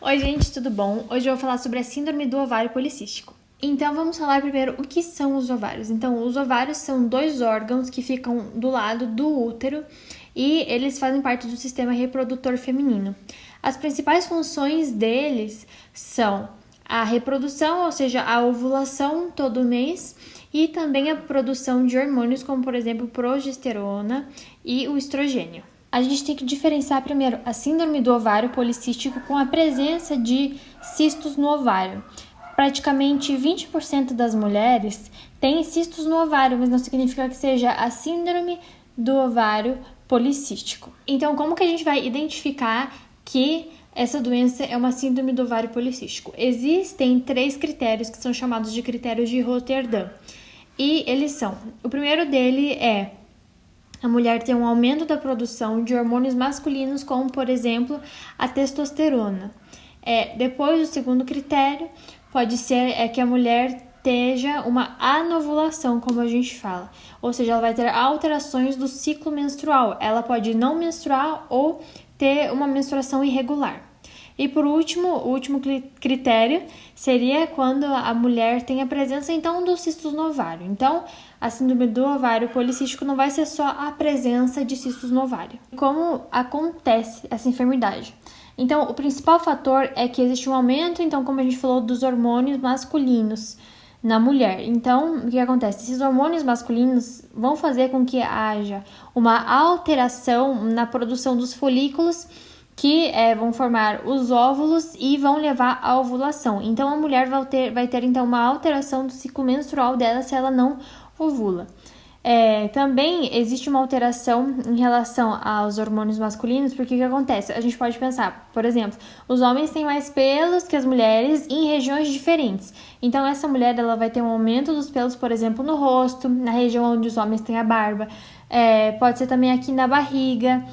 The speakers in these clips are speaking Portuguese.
Oi, gente, tudo bom? Hoje eu vou falar sobre a síndrome do ovário policístico. Então, vamos falar primeiro o que são os ovários. Então, os ovários são dois órgãos que ficam do lado do útero e eles fazem parte do sistema reprodutor feminino. As principais funções deles são a reprodução, ou seja, a ovulação todo mês, e também a produção de hormônios, como por exemplo progesterona e o estrogênio. A gente tem que diferenciar primeiro a síndrome do ovário policístico com a presença de cistos no ovário. Praticamente 20% das mulheres têm cistos no ovário, mas não significa que seja a síndrome do ovário policístico. Então, como que a gente vai identificar que essa doença é uma síndrome do ovário policístico? Existem 3 critérios que são chamados de critérios de Rotterdam. E eles são: o primeiro dele é a mulher ter um aumento da produção de hormônios masculinos, como, por exemplo, a testosterona. Depois, o segundo critério pode ser que a mulher esteja uma anovulação, como a gente fala. Ou seja, ela vai ter alterações do ciclo menstrual. Ela pode não menstruar ou ter uma menstruação irregular. E por último, o último critério seria quando a mulher tem a presença, então, dos cistos no ovário. Então, a síndrome do ovário policístico não vai ser só a presença de cistos no ovário. Como acontece essa enfermidade? Então, o principal fator é que existe um aumento, então, como a gente falou, dos hormônios masculinos na mulher. Então, o que acontece? Esses hormônios masculinos vão fazer com que haja uma alteração na produção dos folículos que vão formar os óvulos e vão levar à ovulação. Então, a mulher vai ter então uma alteração do ciclo menstrual dela se ela não ovula. Também existe uma alteração em relação aos hormônios masculinos, porque o que acontece? A gente pode pensar, por exemplo, os homens têm mais pelos que as mulheres em regiões diferentes. Então, essa mulher ela vai ter um aumento dos pelos, por exemplo, no rosto, na região onde os homens têm a barba, pode ser também aqui na barriga,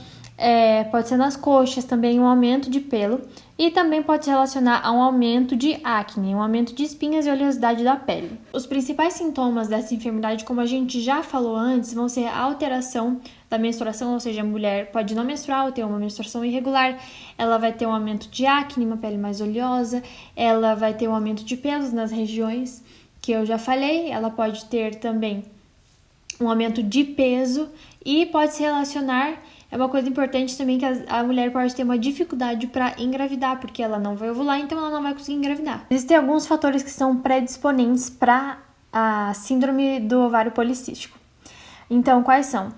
pode ser nas coxas também um aumento de pelo, e também pode se relacionar a um aumento de acne, um aumento de espinhas e oleosidade da pele. Os principais sintomas dessa enfermidade, como a gente já falou antes, vão ser a alteração da menstruação, ou seja, a mulher pode não menstruar ou ter uma menstruação irregular, ela vai ter um aumento de acne, uma pele mais oleosa, ela vai ter um aumento de pelos nas regiões que eu já falei, ela pode ter também um aumento de peso e pode se relacionar. É uma coisa importante também que a mulher pode ter uma dificuldade para engravidar, porque ela não vai ovular, então ela não vai conseguir engravidar. Existem alguns fatores que são predisponentes para a síndrome do ovário policístico. Então, quais são?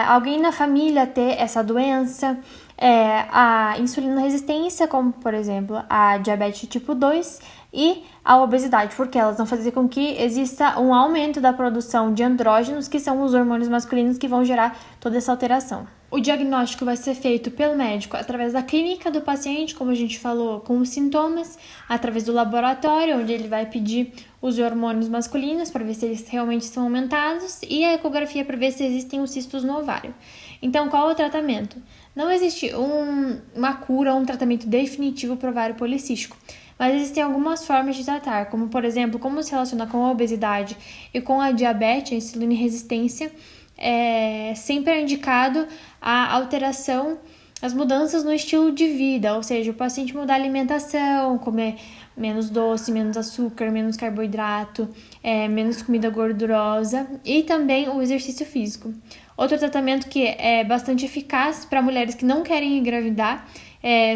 Alguém na família ter essa doença, a insulina resistência, como por exemplo a diabetes tipo 2 e a obesidade, porque elas vão fazer com que exista um aumento da produção de andrógenos, que são os hormônios masculinos que vão gerar toda essa alteração. O diagnóstico vai ser feito pelo médico através da clínica do paciente, como a gente falou, com os sintomas, através do laboratório, onde ele vai pedir os hormônios masculinos para ver se eles realmente estão aumentados, e a ecografia para ver se existem os cistos no ovário. Então, qual é o tratamento? Não existe uma cura ou um tratamento definitivo para o ovário policístico, mas existem algumas formas de tratar, como por exemplo, como se relaciona com a obesidade e com a diabetes, a insulina resistência. Sempre é indicado a alteração, as mudanças no estilo de vida, ou seja, o paciente mudar a alimentação, comer menos doce, menos açúcar, menos carboidrato, menos comida gordurosa e também o exercício físico. Outro tratamento que é bastante eficaz para mulheres que não querem engravidar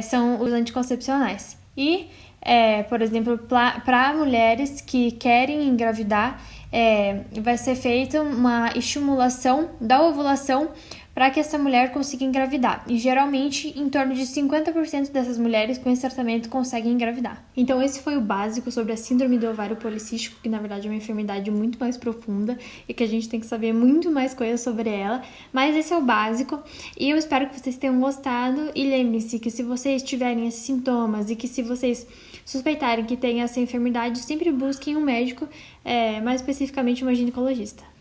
são os anticoncepcionais. E, por exemplo, para mulheres que querem engravidar, vai ser feita uma estimulação da ovulação para que essa mulher consiga engravidar. E geralmente, em torno de 50% dessas mulheres com esse tratamento conseguem engravidar. Então, esse foi o básico sobre a síndrome do ovário policístico, que na verdade é uma enfermidade muito mais profunda e que a gente tem que saber muito mais coisas sobre ela. Mas esse é o básico e eu espero que vocês tenham gostado. E lembrem-se que se vocês tiverem esses sintomas e que se vocês suspeitarem que tem essa enfermidade, sempre busquem um médico, mais especificamente uma ginecologista.